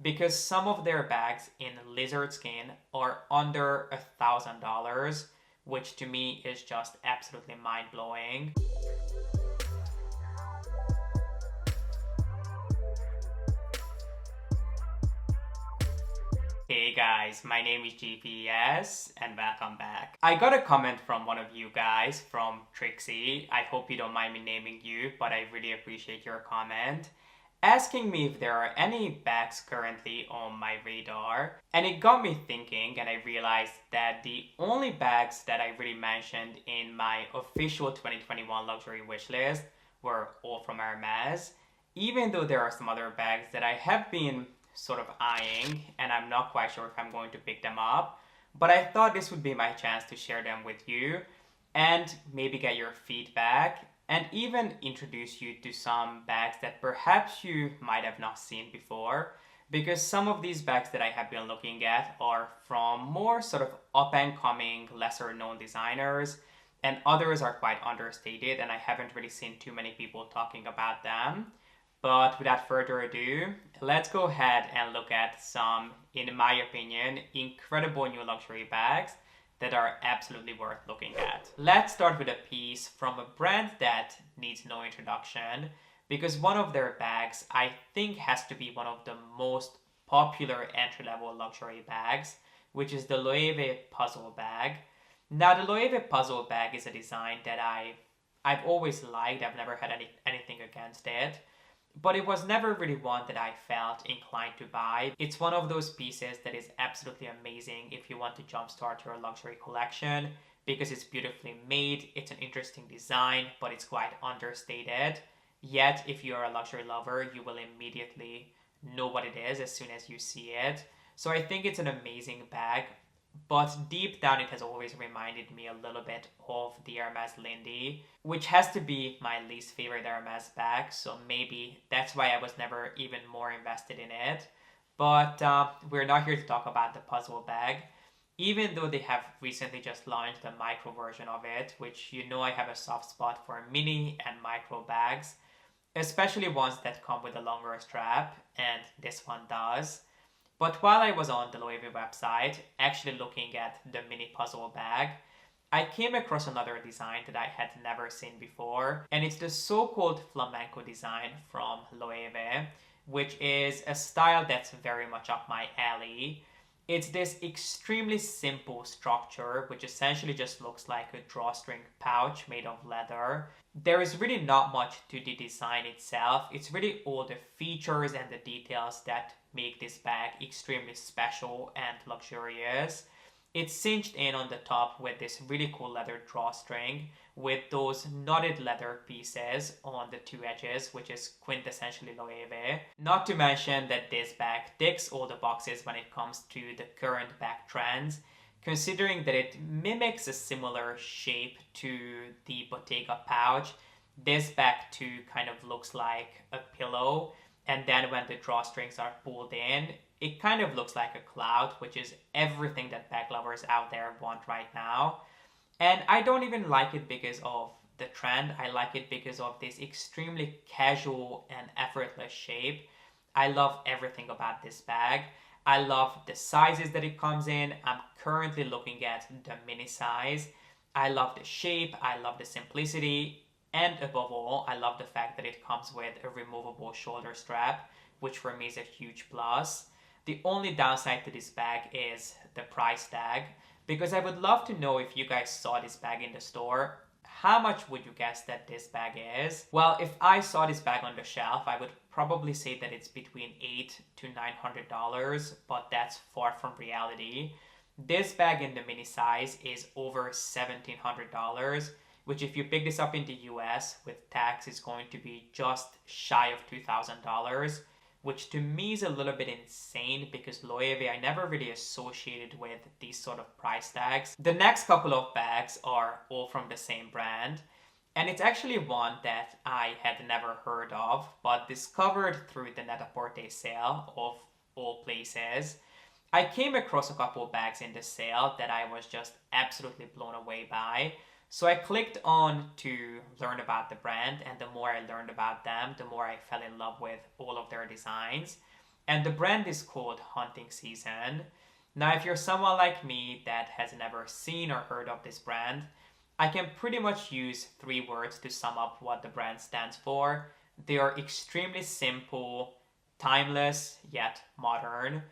because some of their bags in lizard skin are under $1,000, which to me is just absolutely mind-blowing. Hey guys, my name is G.P.S. and welcome back. I got a comment from one of you guys, from Trixie. I hope you don't mind me naming you, but I really appreciate your comment, asking me if there are any bags currently on my radar. And it got me thinking, and I realized that the only bags that I really mentioned in my official 2021 luxury wish list were all from HERMES, even though there are some other bags that I have been sort of eyeing and I'm not quite sure if I'm going to pick them up, but I thought this would be my chance to share them with you and maybe get your feedback and even introduce you to some bags that perhaps you might have not seen before, because some of these bags that I have been looking at are from more sort of up and coming, lesser known designers, and others are quite understated and I haven't really seen too many people talking about them. But without further ado, let's go ahead and look at some, in my opinion, incredible new luxury bags that are absolutely worth looking at. Let's start with a piece from a brand that needs no introduction, because one of their bags I think has to be one of the most popular entry-level luxury bags, which is the Loewe Puzzle bag. Now, the Loewe Puzzle bag is a design that I've always liked. I've never had anything against it. But it was never really one that I felt inclined to buy. It's one of those pieces that is absolutely amazing if you want to jumpstart your luxury collection, because it's beautifully made, it's an interesting design, but it's quite understated. Yet, if you're a luxury lover, you will immediately know what it is as soon as you see it. So I think it's an amazing bag, but deep down it has always reminded me a little bit of the Hermes Lindy, which has to be my least favorite Hermes bag, so maybe that's why I was never even more invested in it. But we're not here to talk about the puzzle bag, even though they have recently just launched a micro version of it, which you know I have a soft spot for mini and micro bags, especially ones that come with a longer strap, and this one does. But while I was on the Loewe website, actually looking at the mini puzzle bag, I came across another design that I had never seen before, and it's the so-called Flamenco design from Loewe, which is a style that's very much up my alley. It's this extremely simple structure, which essentially just looks like a drawstring pouch made of leather. There is really not much to the design itself. It's really all the features and the details that make this bag extremely special and luxurious. It's cinched in on the top with this really cool leather drawstring with those knotted leather pieces on the two edges, which is quintessentially Loewe. Not to mention that this bag ticks all the boxes when it comes to the current bag trends, considering that it mimics a similar shape to the Bottega pouch. This bag too kind of looks like a pillow, and then when the drawstrings are pulled in, it kind of looks like a cloud, which is everything that bag lovers out there want right now. And I don't even like it because of the trend. I like it because of this extremely casual and effortless shape. I love everything about this bag. I love the sizes that it comes in. I'm currently looking at the mini size. I love the shape. I love the simplicity. And above all, I love the fact that it comes with a removable shoulder strap, which for me is a huge plus. The only downside to this bag is the price tag, because I would love to know if you guys saw this bag in the store. How much would you guess that this bag is? Well, if I saw this bag on the shelf, I would probably say that it's between $800 to $900, but that's far from reality. This bag in the mini size is over $1,700, which if you pick this up in the US with tax is going to be just shy of $2,000, which to me is a little bit insane because Loewe I never really associated with these sort of price tags. The next couple of bags are all from the same brand, and it's actually one that I had never heard of, but discovered through the Net-a-Porter sale of all places. I came across a couple of bags in the sale that I was just absolutely blown away by. So I clicked on to learn about the brand, and the more I learned about them, the more I fell in love with all of their designs. and the brand is called Hunting Season. Now, if you're someone like me that has never seen or heard of this brand, I can pretty much use three words to sum up what the brand stands for. They are extremely simple, timeless, yet modern.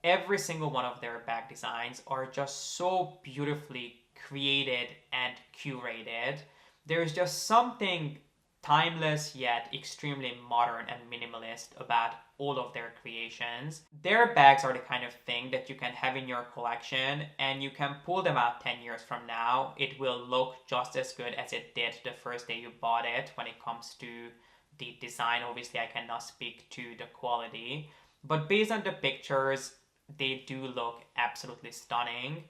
Every single one of their bag designs are just so beautifully created and curated. There's just something timeless yet extremely modern and minimalist about all of their creations. Their bags are the kind of thing that you can have in your collection and you can pull them out 10 years from now. It will look just as good as it did the first day you bought it when it comes to the design. Obviously, I cannot speak to the quality, but based on the pictures, they do look absolutely stunning.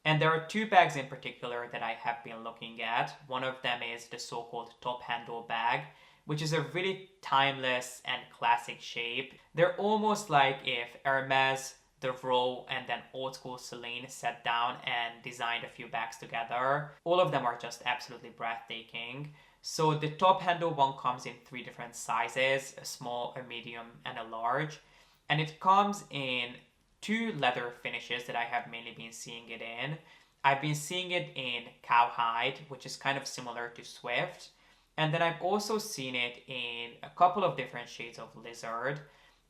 And there are two bags in particular that I have been looking at. One of them is the so-called top handle bag, which is a really timeless and classic shape. They're almost like if HERMES, the Loewe, and then old school Celine sat down and designed a few bags together. All of them are just absolutely breathtaking. So the top handle one comes in three different sizes, a small, a medium, and a large. And it comes in two leather finishes that I have mainly been seeing it in. I've been seeing it in cowhide, which is kind of similar to Swift. And then I've also seen it in a couple of different shades of lizard.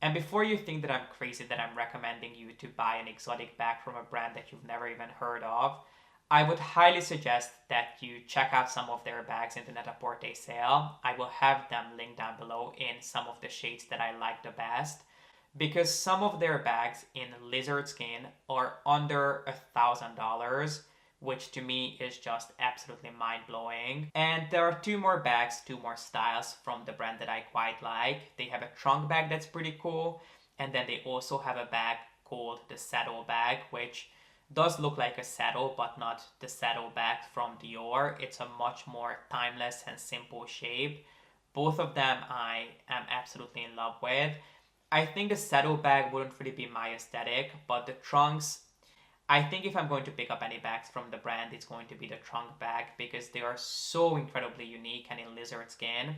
And before you think that I'm crazy that I'm recommending you to buy an exotic bag from a brand that you've never even heard of, I would highly suggest that you check out some of their bags in the Net-a-Porter sale. I will have them linked down below in some of the shades that I like the best, because some of their bags in lizard skin are under $1,000, which to me is just absolutely mind-blowing. And there are two more bags, two more styles from the brand that I quite like. They have a trunk bag that's pretty cool, and then they also have a bag called the saddle bag, which does look like a saddle, but not the saddle bag from Dior. It's a much more timeless and simple shape. Both of them I am absolutely in love with. I think the saddle bag wouldn't really be my aesthetic, but the trunks, I think if I'm going to pick up any bags from the brand, it's going to be the trunk bag because they are so incredibly unique and in lizard skin.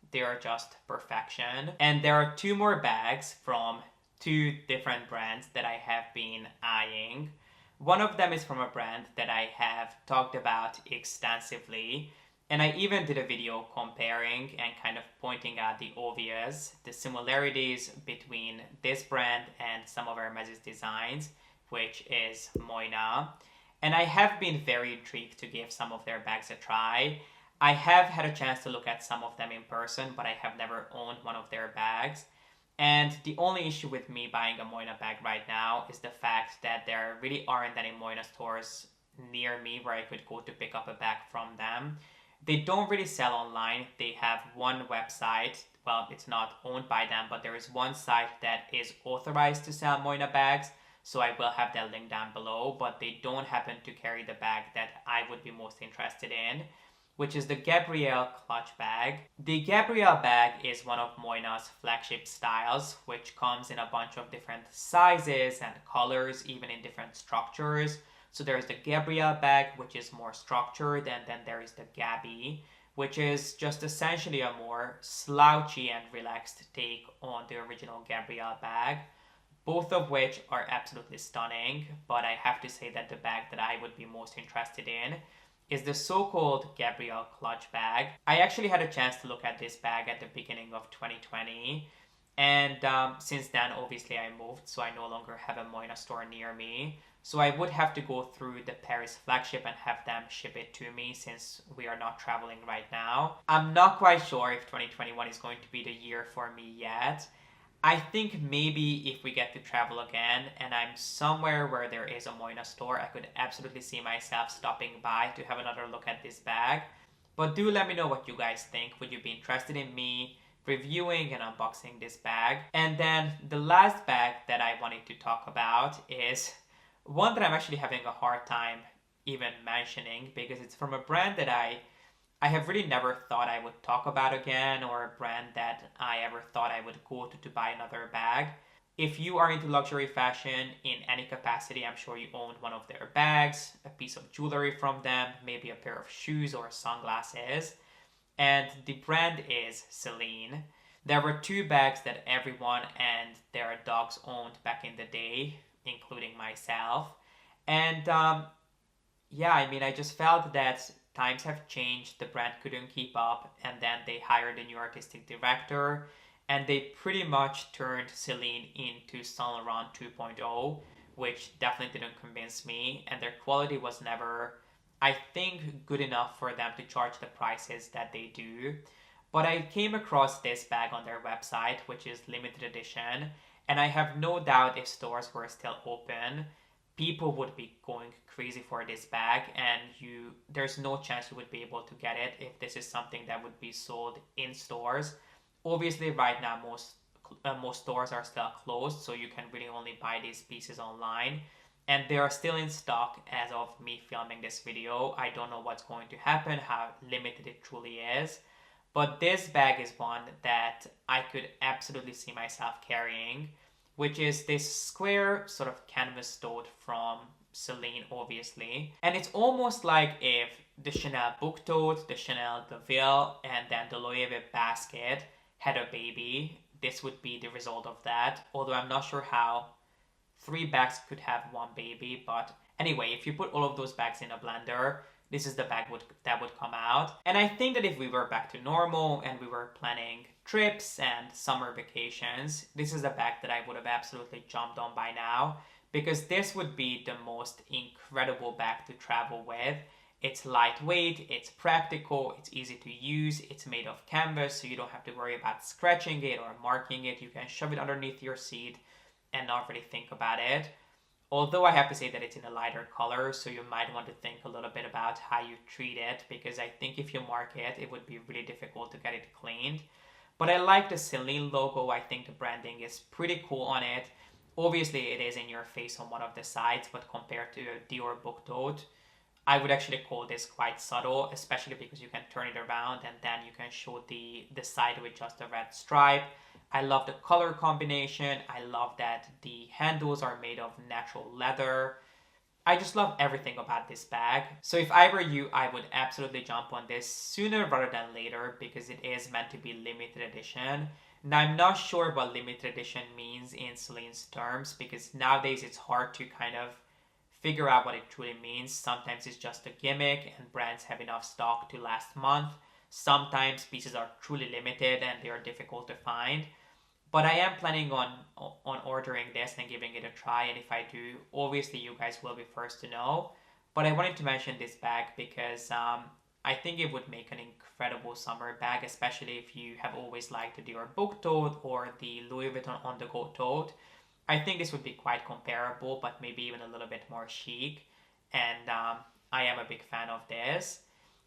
They are just perfection. And there are two more bags from two different brands that I have been eyeing. One of them is from a brand that I have talked about extensively. And I even did a video comparing and kind of pointing out the obvious, the similarities between this brand and some of Hermes' designs, which is Moynat. And I have been very intrigued to give some of their bags a try. I have had a chance to look at some of them in person, but I have never owned one of their bags. And the only issue with me buying a Moynat bag right now is the fact that there really aren't any Moynat stores near me where I could go to pick up a bag from them. They don't really sell online. They have one website. Well, it's not owned by them, but there is one site that is authorized to sell Moynat bags. So I will have that link down below, but they don't happen to carry the bag that I would be most interested in, which is the Gabrielle clutch bag. The Gabrielle bag is one of Moynat's flagship styles, which comes in a bunch of different sizes and colors, even in different structures. So there's the Gabrielle bag, which is more structured, and then there is the Gabby, which is just essentially a more slouchy and relaxed take on the original Gabrielle bag, both of which are absolutely stunning. But I have to say that the bag that I would be most interested in is the so-called Gabrielle clutch bag. I actually had a chance to look at this bag at the beginning of 2020, and since then obviously I moved, so I no longer have a Moynat store near me. So I would have to go through the Paris flagship and have them ship it to me since we are not traveling right now. I'm not quite sure if 2021 is going to be the year for me yet. I think maybe if we get to travel again and I'm somewhere where there is a Moynat store, I could absolutely see myself stopping by to have another look at this bag. But do let me know what you guys think. Would you be interested in me reviewing and unboxing this bag? And then the last bag that I wanted to talk about is one that I'm actually having a hard time even mentioning because it's from a brand that I have really never thought I would talk about again, or a brand that I ever thought I would go to buy another bag. If you are into luxury fashion in any capacity, I'm sure you owned one of their bags, a piece of jewelry from them, maybe a pair of shoes or sunglasses. And the brand is Celine. There were two bags that everyone and their dogs owned back in the day, including myself. And yeah, I mean, I just felt that times have changed, the brand couldn't keep up, and then they hired a new artistic director, and they pretty much turned Celine into Saint Laurent 2.0, which definitely didn't convince me, and their quality was never, I think, good enough for them to charge the prices that they do. But I came across this bag on their website, which is limited edition, and I have no doubt if stores were still open, people would be going crazy for this bag, and there's no chance you would be able to get it if this is something that would be sold in stores. Obviously, right now most stores are still closed, so you can really only buy these pieces online, and they are still in stock as of me filming this video. I don't know what's going to happen, how limited it truly is, but this bag is one that I could absolutely see myself carrying, which is this square sort of canvas tote from Celine, obviously. And it's almost like if the Chanel book tote, the Chanel Deville, and then the Loewe basket had a baby. This would be the result of that, although I'm not sure how three bags could have one baby. But anyway, if you put all of those bags in a blender, this is the bag that would come out. And I think that if we were back to normal and we were planning trips and summer vacations, this is a bag that I would have absolutely jumped on by now, because this would be the most incredible bag to travel with. It's lightweight, it's practical, it's easy to use, it's made of canvas, so you don't have to worry about scratching it or marking it. You can shove it underneath your seat and not really think about it. Although I have to say that it's in a lighter color, so you might want to think a little bit about how you treat it, because I think if you mark it, it would be really difficult to get it cleaned. But I like the Celine logo. I think the branding is pretty cool on it. Obviously, it is in your face on one of the sides, but compared to a Dior book tote, I would actually call this quite subtle, especially because you can turn it around and then you can show the side with just a red stripe. I love the color combination. I love that the handles are made of natural leather. I just love everything about this bag. So if I were you, I would absolutely jump on this sooner rather than later, because it is meant to be limited edition. Now, I'm not sure what limited edition means in Celine's terms, because nowadays it's hard to kind of figure out what it truly means. Sometimes it's just a gimmick and brands have enough stock to last month. Sometimes pieces are truly limited and they are difficult to find. But I am planning on ordering this and giving it a try, and if I do, obviously you guys will be first to know. But I wanted to mention this bag because I think it would make an incredible summer bag, especially if you have always liked the Dior book tote or the Louis Vuitton on the go tote. I think this would be quite comparable, but maybe even a little bit more chic, and I am a big fan of this.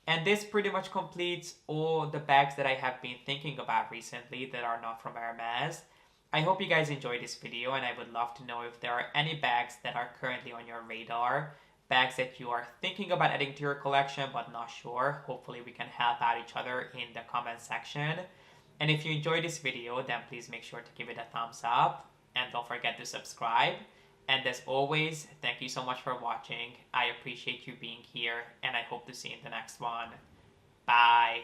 And this pretty much completes all the bags that I have been thinking about recently that are not from Hermes. I hope you guys enjoyed this video, and I would love to know if there are any bags that are currently on your radar, bags that you are thinking about adding to your collection but not sure. Hopefully we can help out each other in the comment section. And if you enjoyed this video, then please make sure to give it a thumbs up, and don't forget to subscribe. And as always, thank you so much for watching. I appreciate you being here, and I hope to see you in the next one. Bye!